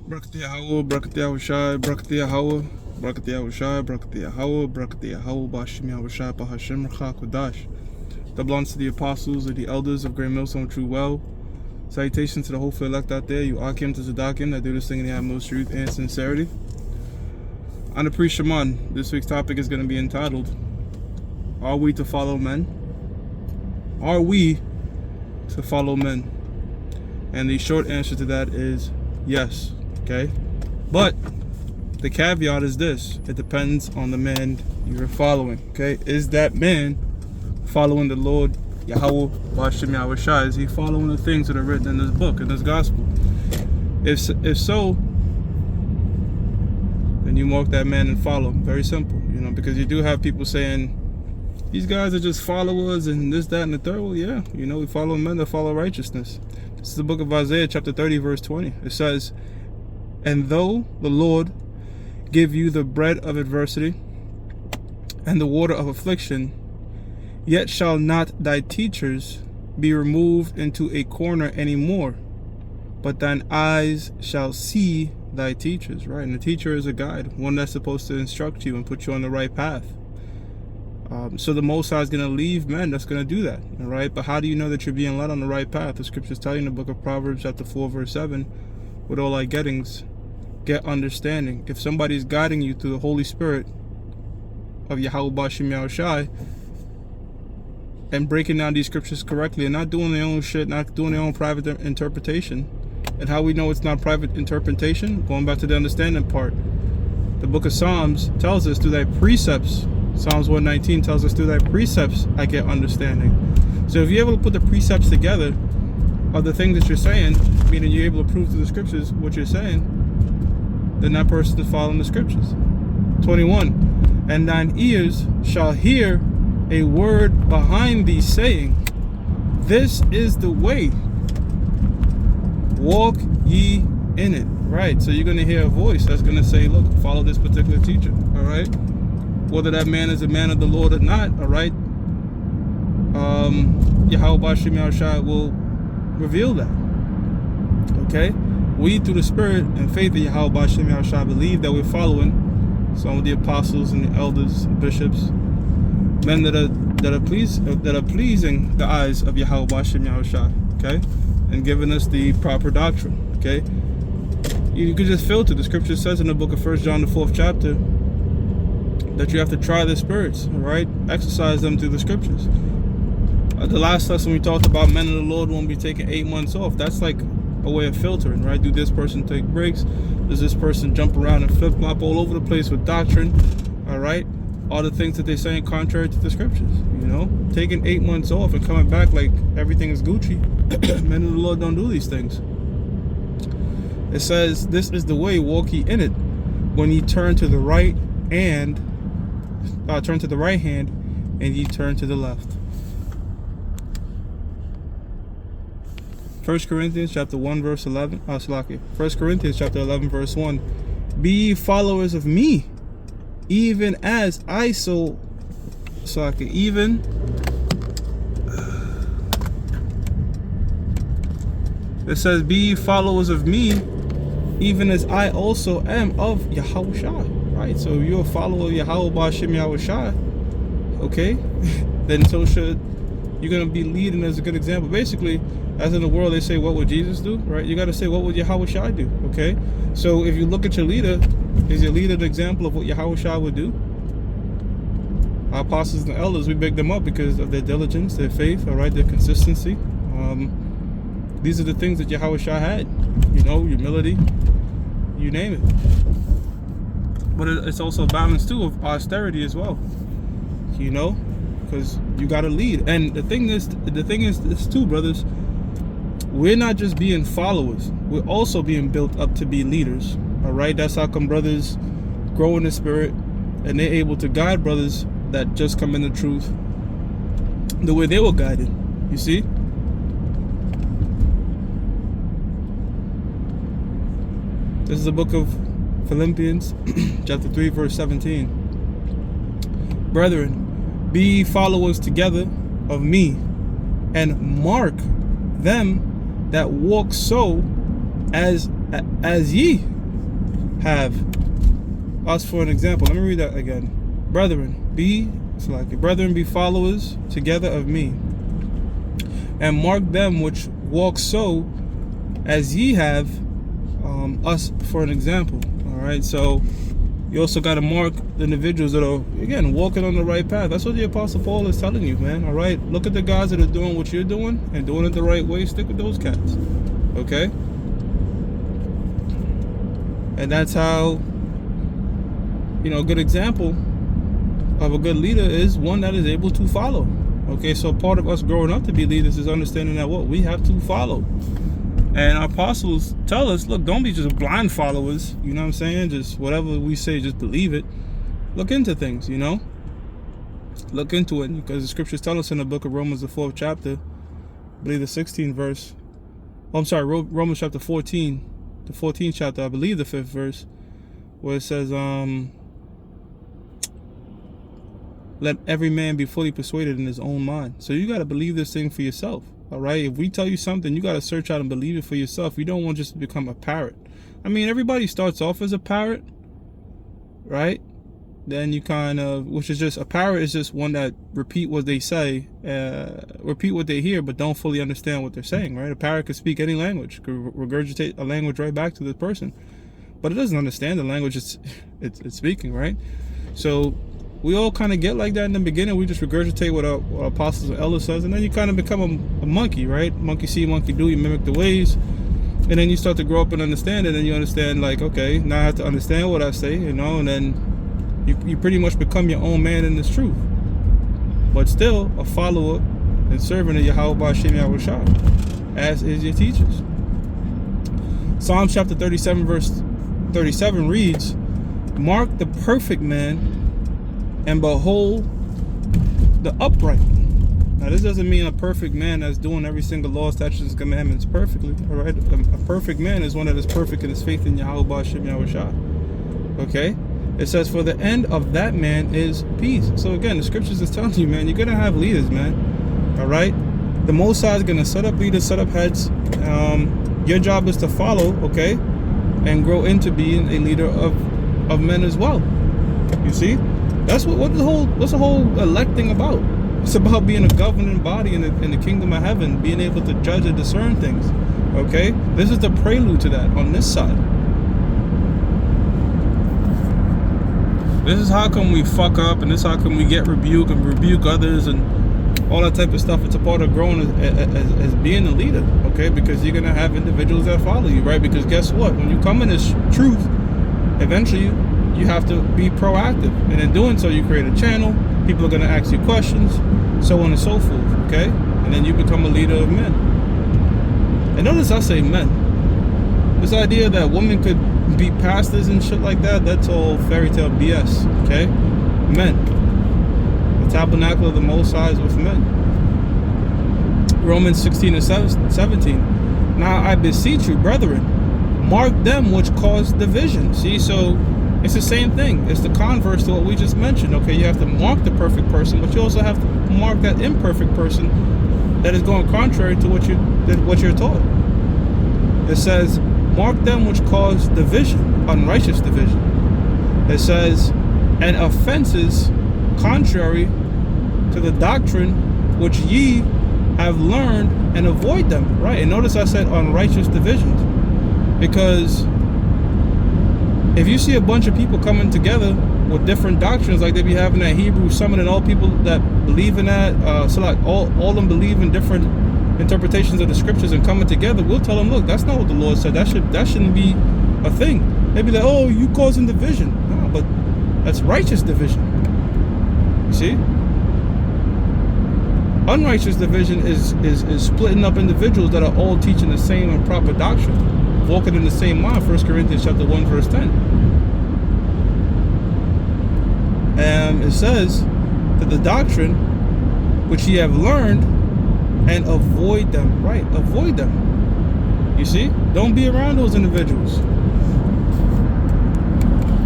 Brakati Yahweh, Brakati Yahushai, Brakati Yahweh, Brakati Yahushai, Brakati Yahweh, Brakati Yahweh, Bashim Yahushai, Bahashim Rcha Kodash. That belongs to the apostles or the elders of Great Millstone True Well. Salutations to the hopeful elect out there, you Akim to Zadakim that do this thing in the utmost truth and sincerity. On the Pre-Shaman, this week's topic is going to be entitled, Are we to follow men? Are we to follow men? And the short answer to that is yes. Okay, but the caveat is this: it depends on the man you're following. Okay, is that man following the Lord Yahweh Bashim Yahushai? Is he following the things that are written in this book, in this gospel? If so, then you mark that man and follow him. Very simple, because you do have people saying these guys are just followers and this, that, and the third. Well, yeah, we follow men that follow righteousness. This is the book of Isaiah, chapter 30, verse 20. It says, "And though the Lord give you the bread of adversity and the water of affliction, yet shall not thy teachers be removed into a corner any more, but thine eyes shall see thy teachers." Right? And the teacher is a guide, one that's supposed to instruct you and put you on the right path. So the Most High is going to leave men that's going to do that. All right? But how do you know that you're being led on the right path? The scriptures tell you in the book of Proverbs, chapter 4, verse 7, with all thy gettings, get understanding. If somebody's guiding you through the Holy Spirit of Yahweh Bashim Yahushai and breaking down these scriptures correctly and not doing their own shit, not doing their own private interpretation. And how we know it's not private interpretation? Going back to the understanding part. The book of Psalms tells us through thy precepts, Psalms 119 tells us through thy precepts I get understanding. So if you're able to put the precepts together of the things that you're saying, meaning you're able to prove through the scriptures what you're saying, then that person is following the scriptures. 21, "And thine ears shall hear a word behind thee saying, This is the way, walk ye in it." Right? So you're going to hear a voice that's going to say, look, follow this particular teacher. All right? Whether that man is a man of the Lord or not, all right? Yahweh Bashim Yahushai will reveal that. Okay? We, through the Spirit and faith of Yahweh Bashim Yahushai, believe that we're following some of the apostles and the elders, and bishops, men that are pleasing the eyes of Yahweh Bashim Yahushai, okay, and giving us the proper doctrine. Okay, you could just filter. The scripture says in the book of 1 John, the 4th chapter, that you have to try the spirits, all right? Exercise them through the scriptures. The last lesson we talked about men of the Lord won't be taking 8 months off. That's like a way of filtering, right? Do this person take breaks? Does this person jump around and flip-flop all over the place with doctrine? All right? All the things that they're saying contrary to the scriptures, Taking 8 months off and coming back like everything is Gucci. Men of the Lord don't do these things. It says, "This is the way, walk ye in it, when ye turn to the right and turn to the right hand, and ye turn to the left." 1 Corinthians chapter 1 verse 11. 1 Corinthians chapter 11 verse 1. "Be ye followers of me, even as I even it says, "Be ye followers of me, even as I also am of Yahushua." Right? So if you're a follower of Yahweh Bashim Yahushua, okay, then so should you're gonna be leading as a good example. Basically, as in the world they say, what would Jesus do? Right? You gotta say, what would Yahushua do? Okay? So if you look at your leader, is your leader an example of what Yahushua would do? Our apostles and elders, we big them up because of their diligence, their faith, all right, their consistency. These are the things that Yahushua had, humility, you name it. But it's also a balance too of austerity as well, because you got to lead. And the thing is this too, brothers. We're not just being followers; we're also being built up to be leaders. All right, that's how come brothers grow in the Spirit, and they're able to guide brothers that just come in the truth the way they were guided. You see. This is the book of Philippians, chapter 3, verse 17. "Brethren, be ye followers together of me, and mark them that walk so as ye have us for an example. Let me read that again. Brethren, be followers together of me, and mark them which walk so as ye have us for an example. All right, so you also got to mark the individuals that are, again, walking on the right path. That's what the Apostle Paul is telling you, man. All right, look at the guys that are doing what you're doing and doing it the right way. Stick with those cats, okay? And that's how, you know, a good example of a good leader is one that is able to follow. Okay, so part of us growing up to be leaders is understanding that what we have to follow. And our apostles tell us, look, don't be just blind followers. You know what I'm saying? Just whatever we say, just believe it. Look into things, you know? Look into it, because the scriptures tell us in the book of Romans, the 4th chapter, I believe the 16th verse. Oh, I'm sorry, Romans chapter 14, the 14th chapter, I believe the 5th verse, where it says, let every man be fully persuaded in his own mind. So you got to believe this thing for yourself. All right, if we tell you something, you got to search out and believe it for yourself. You don't want just to become a parrot. I mean, everybody starts off as a parrot, right? Then you kind of, which is just, a parrot is just one that repeat what they say, repeat what they hear, but don't fully understand what they're saying, right? A parrot could speak any language, could regurgitate a language right back to the person, but it doesn't understand the language it's speaking, right? So we all kind of get like that in the beginning. We just regurgitate what our apostles and elders says, and then you kind of become a monkey, right? Monkey see, monkey do. You mimic the ways, and then you start to grow up and understand it, and you understand, like, okay, now I have to understand what I say, you know, and then you pretty much become your own man in this truth, but still a follower and servant of Yahweh B'Shem Yahushua, as is your teachers. Psalms chapter 37 verse 37 reads, mark the perfect man and behold the upright. Now this doesn't mean a perfect man that's doing every single law, statutes, and commandments perfectly. All right, a perfect man is one that is perfect in his faith in Yahweh B'Shem Yahushua. Okay, it says for the end of that man is peace. So again, the scriptures is telling you, man, you're gonna have leaders, man. All right, the Most High is gonna set up leaders, set up heads. Your job is to follow, okay, and grow into being a leader of men as well. You see, that's what's the whole electing about. It's about being a governing body in the kingdom of heaven, being able to judge and discern things. Okay, this is the prelude to that on this side. This is how come we fuck up, and this is how come we get rebuked and rebuke others and all that type of stuff. It's a part of growing as being a leader, okay? Because you're gonna have individuals that follow you, right? Because guess what? When you come in this truth, eventually you have to be proactive, and in doing so, you create a channel. People are gonna ask you questions, so on and so forth, okay? And then you become a leader of men. And notice I say men. This idea that women could be pastors and shit like that—that's all fairy tale BS, okay? Men. The tabernacle of the Most High is with men. Romans 16 and 17. Now I beseech you, brethren, mark them which cause division. See, so it's the same thing. It's the converse to what we just mentioned. Okay, you have to mark the perfect person, but you also have to mark that imperfect person that is going contrary to what you're taught. It says, mark them which cause division, unrighteous division. It says, and offenses contrary to the doctrine which ye have learned, and avoid them. Right? And notice I said unrighteous divisions, because if you see a bunch of people coming together with different doctrines, like they be having that Hebrew summit, and all people that believe in that, so like all them believe in different interpretations of the scriptures and coming together, we'll tell them, look, that's not what the Lord said. That shouldn't be a thing. They'd be like, oh, you causing division. No, but that's righteous division. You see? Unrighteous division is splitting up individuals that are all teaching the same and proper doctrine, walking in the same line. 1 Corinthians chapter 1 verse 10. And it says that the doctrine which ye have learned, and avoid them. Right, avoid them. You see, don't be around those individuals.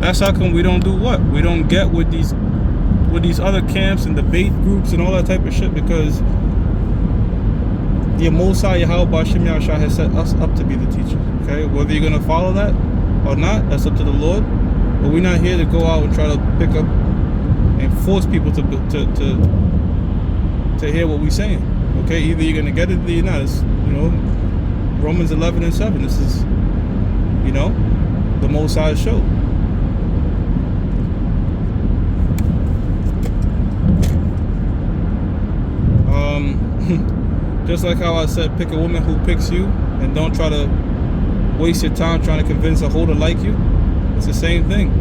That's how come we don't do what? We don't get with these other camps and debate groups and all that type of shit, because the Most High Yahweh B'Shem Yahushua has set us up to be the teachers. Okay, whether you're gonna follow that or not, that's up to the Lord. But we're not here to go out and try to pick up and force people to hear what we're saying. Okay, either you're gonna get it or you're not. It's, you know, Romans 11:7. This is, you know, the Most High show. Just like how I said, pick a woman who picks you, and don't try to waste your time trying to convince a hoe to like you. It's the same thing.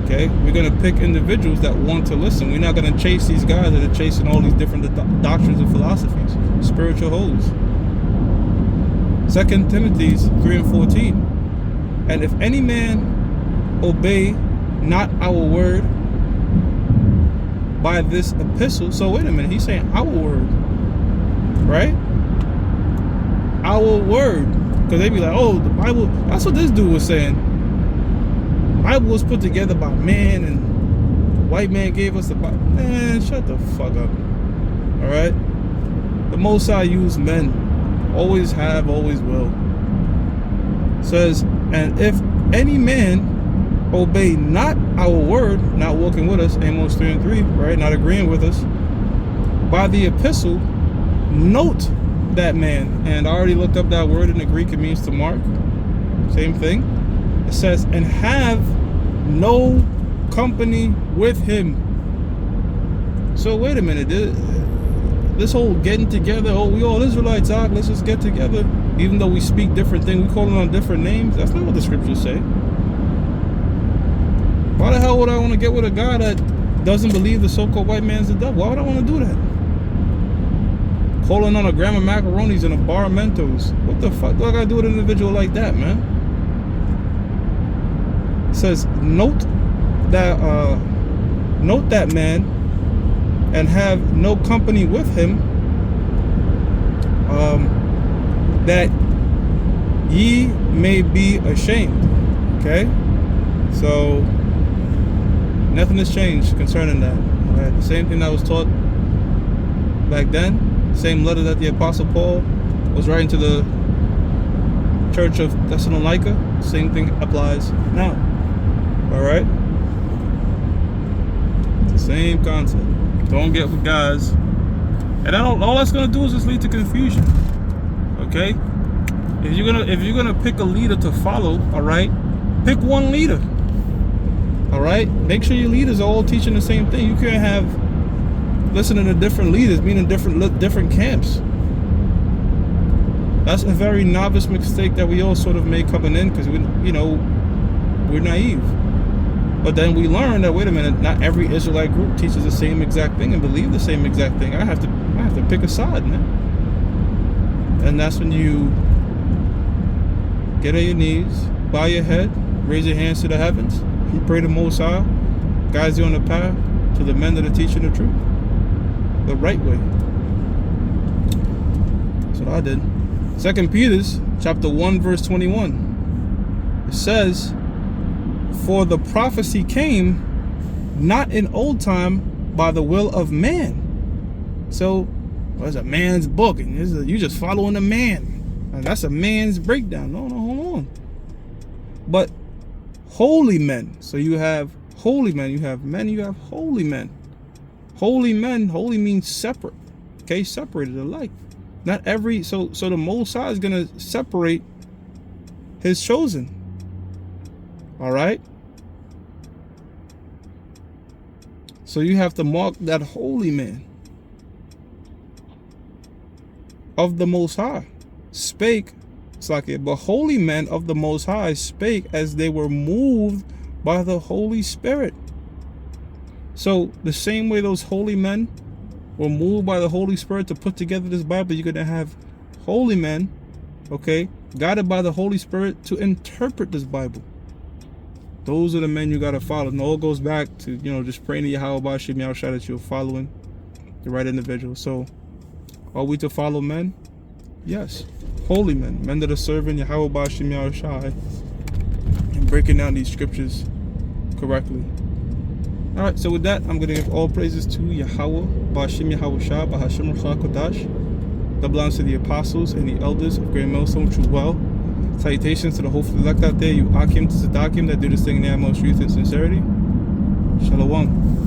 Okay, we're gonna pick individuals that want to listen. We're not gonna chase these guys that are chasing all these different doctrines and philosophies, spiritual hoes. 2 Timothy 3:14. And if any man obey not our word by this epistle, so wait a minute, he's saying our word, right? Our word, because they be like, oh, the Bible. That's what this dude was saying. Bible was put together by man, and white man gave us the Bible. Man, shut the fuck up. All right. The Most High used men, always have, always will. Says, and if any man obey not our word, not walking with us, Amos 3:3, right, not agreeing with us, by the epistle, note that man. And I already looked up that word in the Greek. It means to mark. Same thing. It says, and have no company with him. So wait a minute. This whole getting together, oh, we all Israelites, let's just get together. Even though we speak different things, we call them on different names. That's not what the scriptures say. Why the hell would I want to get with a guy that doesn't believe the so-called white man's the devil? Why would I want to do that? Calling on a gram of macaronis and a bar of Mentos. What the fuck do I gotta do with an individual like that, man? It says, note that man and have no company with him, that ye may be ashamed. Okay? So nothing has changed concerning that. All right? The same thing that was taught back then, same letter that the Apostle Paul was writing to the church of Thessalonica, same thing applies now. All right? It's the same concept. Don't get with guys, and all that's gonna do is just lead to confusion. Okay? If you're gonna pick a leader to follow, all right, pick one leader. All right, make sure your leaders are all teaching the same thing. You can't have listening to different leaders, meaning different camps. That's a very novice mistake that we all sort of make coming in, because we're naive. But then we learn that, wait a minute, not every Israelite group teaches the same exact thing and believe the same exact thing. I have to pick a side, man. And that's when you get on your knees, bow your head, raise your hands to the heavens, and pray to Most High, guides you on the path to the men that are teaching the truth, the right way. That's what I did. 2 Peter chapter 1 verse 21. It says, for the prophecy came not in old time by the will of man. So it's a man's book, and you just following a man. And that's a man's breakdown. No, hold on. But holy men. So you have holy men, you have men, you have holy men. Holy men, holy means separate. Okay, separated alike. Not every, so the Most High is gonna separate his chosen. All right. So you have to mark that holy man of the Most High spake, it's like it, but holy men of the Most High spake as they were moved by the Holy Spirit. So the same way those holy men were moved by the Holy Spirit to put together this Bible, you're going to have holy men, okay, guided by the Holy Spirit to interpret this Bible. Those are the men you got to follow. And it all goes back to, just praying to Yahweh Bashim Yahushua that you're following the right individual. So are we to follow men? Yes. Holy men. Men that are serving Yahweh Bashim Yahushua and breaking down these scriptures correctly. Alright, so with that, I'm going to give all praises to Yahweh Bashim Yahushua Bahashim Ruach HaKodash. God belongs to the apostles and the elders of Great Millstone True Well, Salutations to the hopeful elect out there, you Akim to Sadakim that do this thing in the utmost truth and sincerity. Shalom.